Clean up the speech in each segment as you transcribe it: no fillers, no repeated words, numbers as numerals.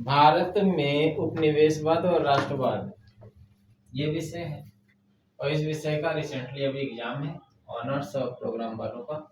भारत में उपनिवेशवाद और राष्ट्रवाद, ये विषय है। और इस विषय का रिसेंटली अभी एग्जाम है, ऑनर्स और प्रोग्राम वालों का।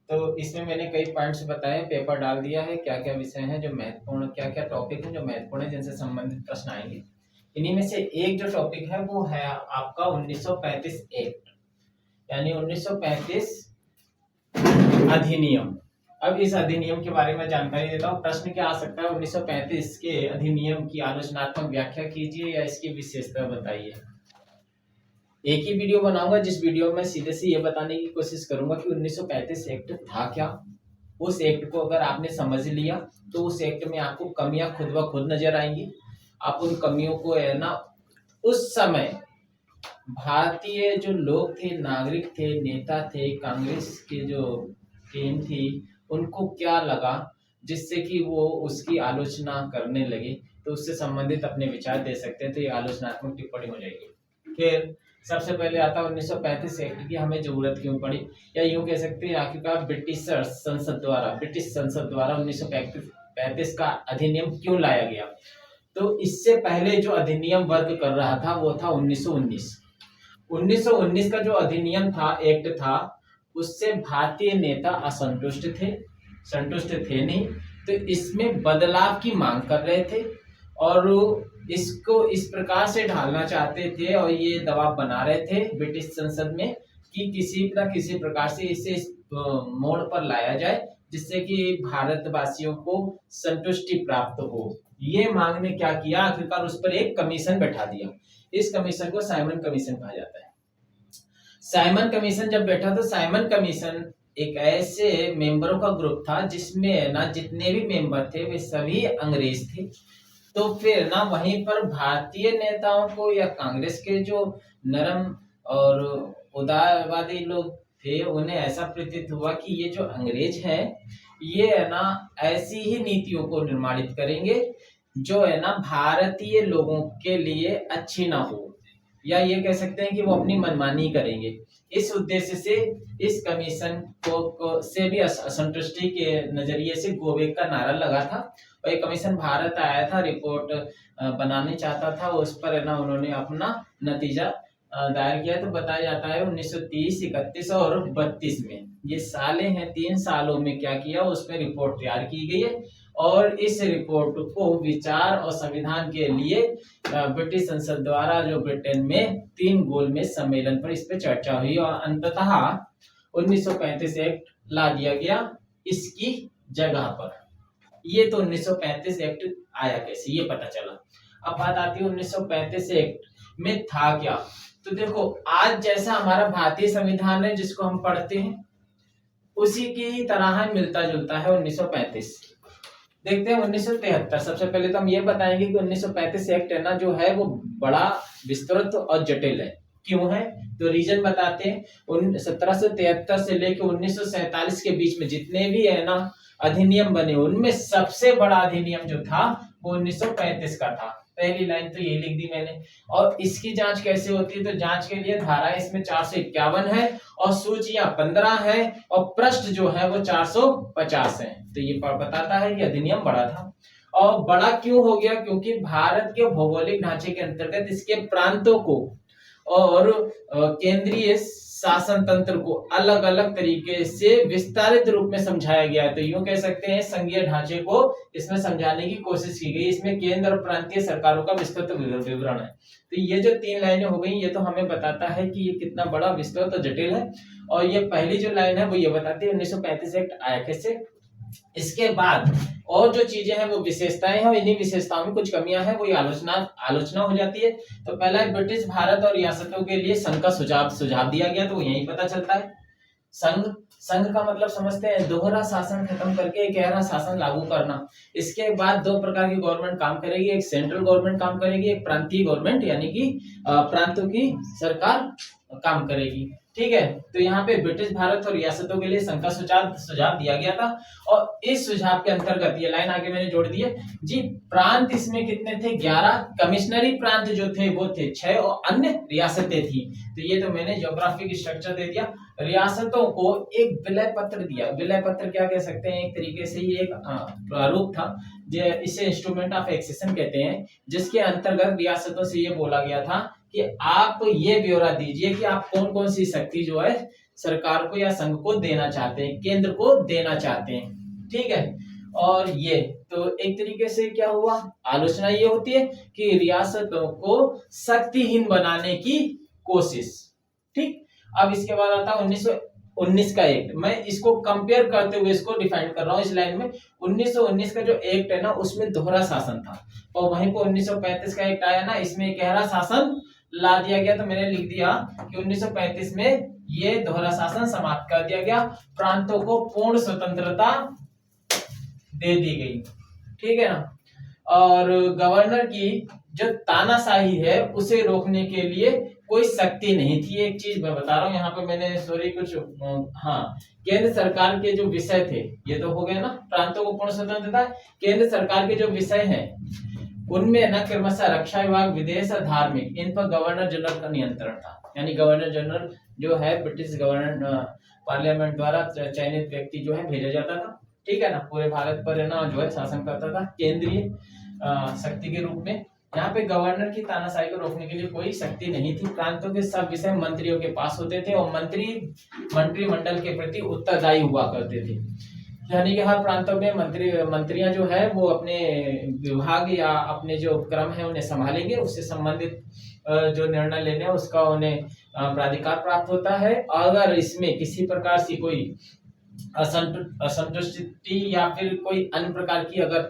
तो इसमें मैंने कई पॉइंट्स बताए, पेपर डाल दिया है, क्या क्या विषय हैं जो महत्वपूर्ण, क्या क्या टॉपिक हैं जो महत्वपूर्ण है, जिनसे संबंधित प्रश्न आएंगे। इन्हीं में से एक जो टॉपिक है वो है आपका 1935 एक्ट, यानी 1935 अधिनियम। अब इस अधिनियम के बारे में जानकारी देता हूँ। प्रश्न क्या आ सकता है, 1935 के अधिनियम की आलोचनात्मक व्याख्या कीजिए या इसकी विशेषता बताइए। एक ही वीडियो बनाऊंगा जिस वीडियो में सीधे से ये बताने की कोशिश करूंगा कि 1935 एक्ट था क्या। उस एक्ट को अगर आपने समझ लिया तो उस एक्ट में आपको कमियां खुद ब खुद नजर आएंगी। आप उन कमियों को है ना, उस समय भारतीय जो लोग थे, नागरिक थे, नेता थे, कांग्रेस के जो टीम थी, उनको क्या लगा जिससे कि वो उसकी आलोचना करने लगे, तो उससे संबंधित अपने विचार दे सकते हैं। तो ये आलोचनात्मक टिप्पणी हो जाएगी। फिर सबसे पहले आता है 1935 एक्ट की हमें जरूरत क्यों पड़ी, या यूं कह सकते हैं आखिरकार ब्रिटिश संसद द्वारा 1935 का अधिनियम क्यों लाया गया। तो इससे पहले जो अधिनियम वर्क कर रहा था वो था 1919 का जो अधिनियम था, एक्ट था, उससे भारतीय नेता संतुष्ट थे नहीं। तो इसमें बदलाव की मांग कर रहे थे और इसको इस प्रकार से ढालना चाहते थे और ये दबाव बना रहे थे ब्रिटिश संसद में कि किसी न किसी प्रकार से इसे इस मोड़ पर लाया जाए जिससे कि भारतवासियों को संतुष्टि प्राप्त हो। ये मांग ने क्या किया, आखिरकार उस पर एक कमीशन बैठा दिया। इस कमीशन को साइमन कमीशन कहा जाता है। साइमन कमीशन जब बैठा तो साइमन कमीशन एक ऐसे मेंबरों का ग्रुप था जिसमें ना जितने भी मेंबर थे वे सभी अंग्रेज थे। तो फिर ना वहीं पर भारतीय नेताओं को या कांग्रेस के जो नरम और उदारवादी लोग थे उन्हें ऐसा प्रतीत हुआ कि ये जो अंग्रेज हैं ये है ना ऐसी ही नीतियों को निर्माणित करेंगे जो है ना भारतीय लोगों के लिए अच्छी ना हो, या ये कह सकते हैं कि वो अपनी मनमानी करेंगे। इस उद्देश्य से इस कमीशन को से भी असंतुष्टि के नजरिए से गोबेक का नारा लगा था और ये कमीशन भारत आया था, रिपोर्ट बनाने चाहता था। उस पर है ना उन्होंने अपना नतीजा दायर किया। तो बताया जाता है 1930, 31 और 32 में ये सालें हैं, 3 सालों में क्या किया, उसमें रिपोर्ट तैयार की गई है और इस रिपोर्ट को विचार और संविधान के लिए ब्रिटिश संसद द्वारा जो ब्रिटेन में 3 गोलमेज सम्मेलन पर इस पर चर्चा हुई और अंततः 1935 एक्ट ला दिया गया इसकी जगह पर। ये तो 1935 एक्ट आया कैसे ये पता चला। अब बात आती है 1935 एक्ट में था क्या। तो देखो आज जैसा हमारा भारतीय संविधान है जिसको हम पढ़ते हैं उसी की तरह मिलता जुलता है 1935। देखते हैं 1973। सबसे पहले तो हम ये बताएंगे कि 1935 एक्ट है ना जो है वो बड़ा विस्तृत और जटिल है। क्यों है तो रीजन बताते हैं। 1773 से लेकर 1947 के बीच में जितने भी है ना अधिनियम बने उनमें सबसे बड़ा अधिनियम जो था वो 1935 का था। पहली लाइन तो ये लिख दी मैंने। और इसकी जांच कैसे होती है, तो जांच के लिए धारा इसमें 451 है और सूचियां 15 है और पृष्ठ जो है वो 450 है। तो ये बताता है कि अधिनियम बड़ा था। और बड़ा क्यों हो गया, क्योंकि भारत के भौगोलिक ढांचे के अंतर्गत इसके प्रांतों को और केंद्रीय शासन तंत्र को अलग अलग तरीके से विस्तारित रूप में समझाया गया है। तो यूं कह सकते हैं संघीय ढांचे को इसमें समझाने की कोशिश की गई। इसमें केंद्र और प्रांतीय सरकारों का विस्तृत विवरण है। तो ये जो 3 लाइनें हो गई ये तो हमें बताता है कि ये कितना बड़ा, विस्तृत और जटिल है। और ये पहली जो लाइन है वो ये बताती है 1935 एक्ट आया कैसे। इसके बाद और जो चीजें हैं वो विशेषताएं हैं, इन्हीं विशेषताओं में कुछ कमियां हैं, वो आलोचना हो जाती है। तो पहला ब्रिटिश भारत और रियासतों के लिए संघ का सुझाव दिया गया, तो यही पता चलता है। संघ का मतलब समझते हैं दोहरा शासन खत्म करके एक गहरा शासन लागू करना। इसके बाद 2 प्रकार की गवर्नमेंट काम करेगी, एक सेंट्रल गवर्नमेंट काम करेगी, एक प्रांतीय गवर्नमेंट यानी कि प्रांतों की सरकार काम करेगी। ठीक है, तो यहाँ पे ब्रिटिश भारत और रियासतों के लिए संघ का सुझाव दिया गया था। और इस सुझाव के अंतर्गत ये लाइन आगे मैंने जोड़ दी है जी। प्रांत इसमें कितने थे, 11 कमिश्नरी प्रांत जो थे वो थे 6 और अन्य रियासतें थी। तो ये तो मैंने ज्योग्राफिक स्ट्रक्चर दे दिया। रियासतों को एक विलय पत्र दिया। विलय पत्र क्या कह सकते हैं, एक तरीके से ये एक प्रारूप था, जो इसे इंस्ट्रूमेंट ऑफ एक्सेशन कहते हैं, जिसके अंतर्गत रियासतों से ये बोला गया था कि आप ये ब्यौरा दीजिए कि आप कौन कौन सी शक्ति जो है सरकार को या संघ को देना चाहते हैं, केंद्र को देना चाहते हैं। ठीक है, और ये तो एक तरीके से क्या हुआ, आलोचना ये होती है कि रियासतों को शक्तिहीन बनाने की कोशिश। ठीक, अब इसके बाद आता है 1919 का एक्ट। मैं इसको कंपेयर करते हुए इसको डिफाइन कर रहा हूं इस लाइन में। 1919 का जो एक्ट है ना, उसमें दोहरा शासन था, और वहीं पर 1935 का एक्ट आया ना, इसमें गहरा शासन ला दिया गया। तो मैंने लिख दिया कि 1935 में ये दोहरा शासन समाप्त कर दिया गया, प्रांतों को पूर्ण स्वतंत्रता दे दी गई। ठीक है ना, और गवर्नर की जो तानाशाही है उसे रोकने के लिए कोई शक्ति नहीं थी। एक चीज मैं बता रहा हूँ यहाँ पे, मैंने सॉरी कुछ हाँ, केंद्र सरकार के जो विषय थे, ये तो हो गए ना, प्रांतों को पूर्ण स्वतंत्रता। केंद्र सरकार के जो विषय हैं उनमें ना क्रमशः रक्षा विभाग, विदेश और धार्मिक, इन पर गवर्नर जनरल का नियंत्रण था। यानी गवर्नर जनरल जो है ब्रिटिश गवर्नर पार्लियामेंट द्वारा चयनित व्यक्ति जो है भेजा जाता था। ठीक है ना, पूरे भारत पर है ना जो है शासन करता था केंद्रीय शक्ति के रूप में। यहाँ पे गवर्नर की तानाशाही को रोकने के लिए कोई शक्ति नहीं थी। प्रांतों के सब विषय मंत्रियों के पास होते थे, और मंत्रिमंडल के प्रति उत्तरदायी हुआ करते थे। यानी कि हर प्रांतों में मंत्रियां जो है वो अपने विभाग या अपने जो उपक्रम है उन्हें संभालेंगे, उससे संबंधित जो निर्णय लेने उसका उन्हें प्राधिकार प्राप्त होता है। अगर इसमें किसी प्रकार से कोई असंतुष्टि या फिर कोई अन्य प्रकार की अगर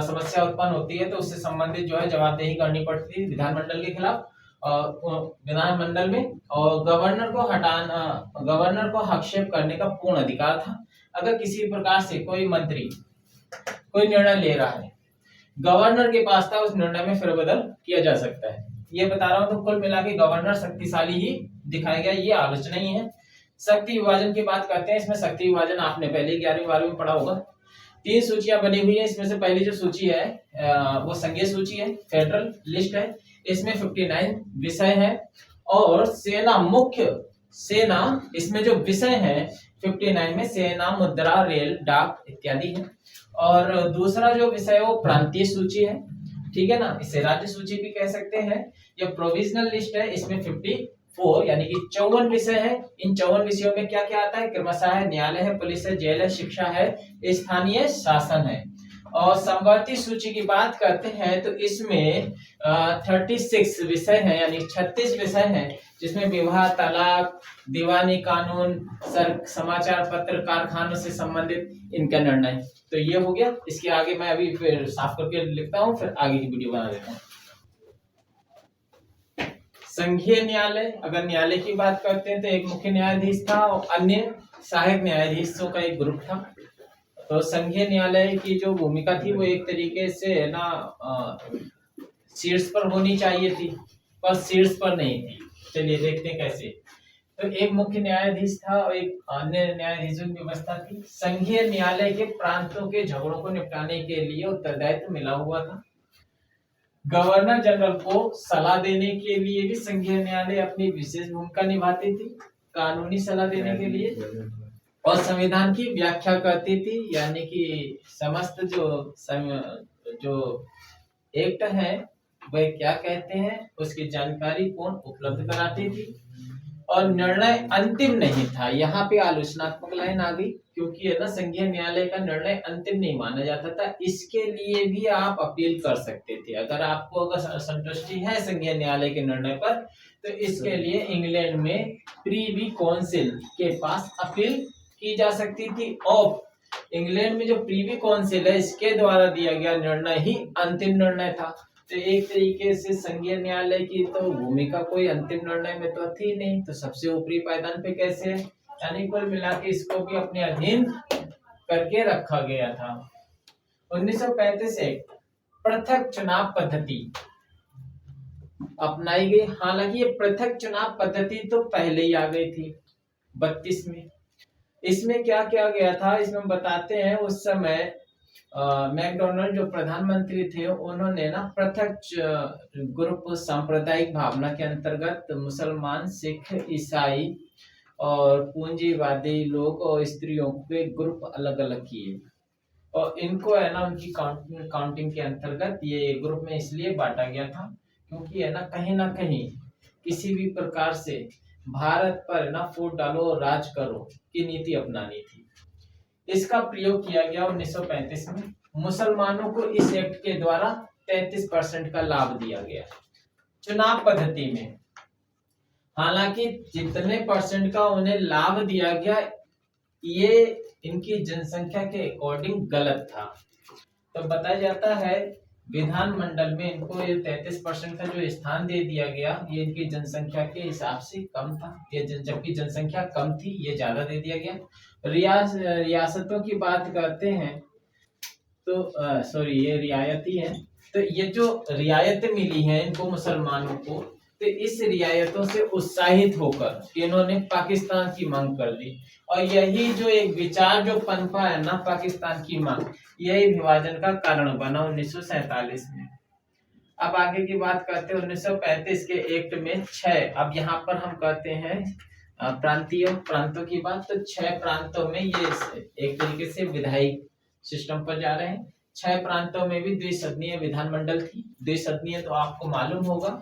समस्या उत्पन्न होती है तो उससे संबंधित जो है जवाबदेही करनी पड़ती है विधानमंडल के खिलाफ, विधानमंडल में। और गवर्नर को हस्तक्षेप करने का पूर्ण अधिकार था। अगर किसी प्रकार से कोई मंत्री कोई निर्णय ले रहा है, गवर्नर के पास था, उस निर्णय में फेरबदल किया जा सकता है। ये बता रहा हूं, तो कुल मिला के गवर्नर शक्तिशाली ही दिखाया गया, ये आलोचना ही है। शक्ति विभाजन की बात करते हैं। इसमें शक्ति विभाजन आपने पहले 11वीं 12वीं में पढ़ा होगा। 3 सूचियां बनी हुई है। इसमें से पहली जो सूची है वो संघीय सूची है, फेडरल लिस्ट है। इसमें 59 विषय है, और सेना इसमें जो विषय है 59 में सेना, मुद्रा, रेल, डाक इत्यादि है। और दूसरा जो विषय है वो प्रांतीय सूची है। ठीक है ना, इसे राज्य सूची भी कह सकते हैं। ये प्रोविजनल लिस्ट है, इसमें 54 यानी कि 54 विषय है। इन 54 विषयों में क्या क्या आता है, क्रमशः है न्यायालय है, पुलिस है, जेल है, शिक्षा है, स्थानीय शासन है। और समवर्ती सूची की बात करते हैं तो इसमें 36 विषय हैं, यानी 36 विषय हैं, जिसमें विवाह, तलाक, दीवानी कानून, समाचार पत्र, कारखानों से संबंधित इनका निर्णय। तो ये हो गया। इसके आगे मैं अभी फिर साफ करके लिखता हूँ, फिर आगे की वीडियो बना देता हूँ। संघीय न्यायालय, अगर न्यायालय की बात करते हैं तो एक मुख्य न्यायाधीश था और अन्य सहायक न्यायाधीशों का एक ग्रुप था। तो संघीय न्यायालय की जो भूमिका थी वो एक तरीके से ना शीर्ष पर होनी चाहिए थी, पर शीर्ष पर नहीं थी। चलिए देखते हैं कैसे। तो एक मुख्य न्यायाधीश था और एक अन्य न्यायाधीशों की व्यवस्था थी। संघीय न्यायालय के प्रांतों के झगड़ों को निपटाने के लिए उत्तरदायित्व मिला हुआ था। गवर्नर जनरल को सलाह देने के लिए भी संघीय न्यायालय अपनी विशेष भूमिका निभाती थी, कानूनी सलाह देने के लिए, और संविधान की व्याख्या करती थी। यानी कि समस्त जो एक्ट है वह क्या कहते हैं उसकी जानकारी कौन उपलब्ध कराती थी। और निर्णय अंतिम नहीं था। यहाँ पे आलोचनात्मक लाइन आ गई, क्योंकि है ना संघीय न्यायालय का निर्णय अंतिम नहीं माना जाता था। इसके लिए भी आप अपील कर सकते थे। अगर आपको अगर संतुष्टि है संघीय न्यायालय के निर्णय पर, तो इसके लिए इंग्लैंड में प्रीवी काउंसिल के पास अपील की जा सकती थी। और इंग्लैंड में जो प्रीवी काउंसिल है, इसके द्वारा दिया गया निर्णय ही अंतिम निर्णय था। तो एक तरीके से संघीय न्यायालय की तो भूमिका कोई अंतिम निर्णय में तो थी नहीं, तो सबसे ऊपरी पायदान पे कैसे है। यानी कुल मिला के इसको भी अपने अधीन करके रखा गया था। 1935 एक्ट, पृथक चुनाव पद्धति अपनाई गई। हालांकि ये पृथक चुनाव पद्धति तो पहले ही आ गई थी 32 में। इसमें क्या किया गया था, इसमें बताते हैं उस समय मैकडोनाल्ड जो प्रधानमंत्री थे उन्होंने ना पृथक ग्रुप सांप्रदायिक भावना के अंतर्गत मुसलमान, सिख, ईसाई और पूंजीवादी लोग और स्त्रियों के ग्रुप अलग अलग किए, और इनको है ना उनकी काउंटिंग के अंतर्गत ये ग्रुप में इसलिए बांटा गया था क्योंकि है ना कहीं किसी भी प्रकार से भारत पर ना फूट डालो और राज करो की नीति अपनानी थी। इसका प्रयोग किया गया 1935 में। मुसलमानों को इस एक्ट के द्वारा 33% का लाभ दिया गया। चुनाव पद्धति में हालांकि जितने परसेंट का उन्हें लाभ दिया गया ये इनकी जनसंख्या के अकॉर्डिंग गलत था। तो बताया जाता है विधानमंडल में इनको ये 33% का जो स्थान दे दिया गया ये इनकी जनसंख्या के हिसाब से कम था, ये जबकि जनसंख्या कम थी ये ज्यादा दे दिया गया। रियासतों की बात करते हैं तो सॉरी ये रियायती है, तो ये जो रियायतें मिली हैं इनको मुसलमानों को, तो इस रियायतों से उत्साहित होकर इन्होंने पाकिस्तान की मांग कर ली, और यही जो एक विचार जो पनपा है ना पाकिस्तान की मांग, यही विभाजन का कारण बना 1947 में। अब आगे की बात करते हैं 1935 के एक्ट में 6, अब यहाँ पर हम कहते हैं प्रांतों की बात, तो 6 प्रांतों में ये एक तरीके से विधायी सिस्टम पर जा रहे हैं। 6 प्रांतों में भी द्विसदनीय विधानमंडल थी। द्विसदनीय तो आपको मालूम होगा,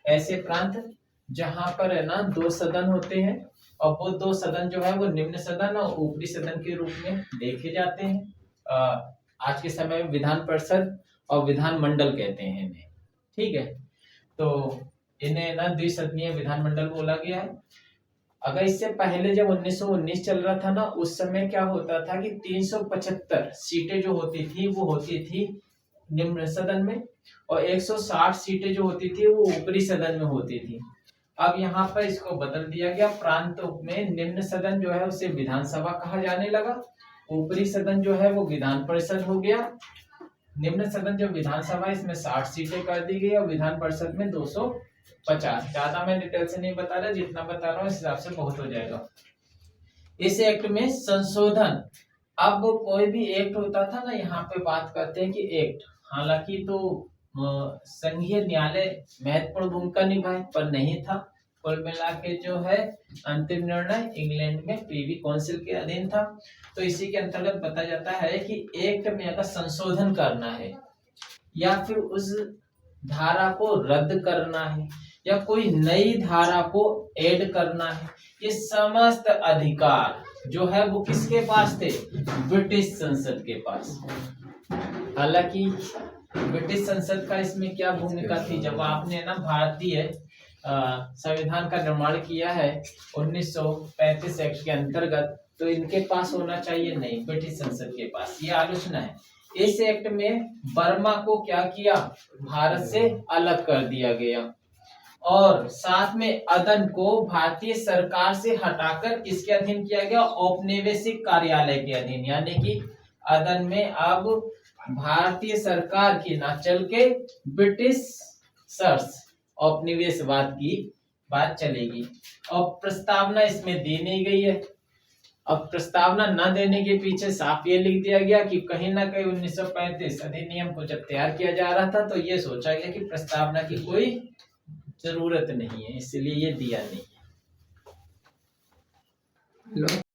ऐसे प्रांत जहां पर है ना 2 सदन होते हैं, और वो 2 सदन जो है वो निम्न सदन और ऊपरी सदन के रूप में देखे जाते हैं। आज के समय में विधान परिषद और विधानमंडल कहते हैं इन्हें, ठीक है। तो इन्हें ना द्विसदनीय विधानमंडल बोला गया है। अगर इससे पहले जब 1919 चल रहा था ना, उस समय क्या होता था कि 375 सीटें जो होती थी वो होती थी निम्न सदन में, और 160 सीटें जो होती थी वो ऊपरी सदन में होती थी। अब यहाँ पर इसको बदल दिया गया, प्रांतों में निम्न सदन जो है उसे विधानसभा कहा जाने लगा, ऊपरी सदन जो है वो विधान परिषद हो गया। निम्न सदन जो विधानसभा इसमें 60 सीटें कर दी गई और विधान परिषद में 250। ज्यादा मैं डिटेल से नहीं बता रहा, जितना बता रहा हूँ इस हिसाब से बहुत हो जाएगा। इस एक्ट में संशोधन, अब कोई भी एक्ट होता था ना, यहाँ पे बात करते हैं कि एक्ट, हालांकि तो संघीय न्यायालय महत्वपूर्ण भूमिका निभाए पर नहीं था। कुल मिला के जो है अंतिम निर्णय इंग्लैंड में प्रीवी काउंसिल के अधीन था। तो इसी के अंतर्गत बताया जाता है कि एक्ट में अगर संशोधन करना है या फिर उस धारा को रद्द करना है या कोई नई धारा को ऐड करना है, ये समस्त अधिकार जो है वो किसके पास थे? ब्रिटिश संसद के पास। हालांकि ब्रिटिश संसद का इसमें क्या भूमिका थी, जब आपने ना भारतीय संविधान का निर्माण किया है 1935 एक्ट के अंतर्गत, तो इनके पास होना चाहिए, नहीं, ब्रिटिश संसद के पास, ये आलोचना है। इस एक्ट में बर्मा को क्या किया? भारत से अलग कर दिया गया, और साथ में अदन को भारतीय सरकार से हटाकर किसके अधीन किया गया? औपनिवेशिक कार्यालय के अधीन, यानी कि अदन में अब भारतीय सरकार की ना चल के ब्रिटिश सर्स औपनिवेशवाद की बात चलेगी। और प्रस्तावना इसमें दी नहीं गई है। अब प्रस्तावना न देने के पीछे साफ ये लिख दिया गया कि कहीं ना कहीं 1935 अधिनियम को जब तैयार किया जा रहा था तो ये सोचा गया कि प्रस्तावना की कोई जरूरत नहीं है, इसलिए ये दिया नहीं है।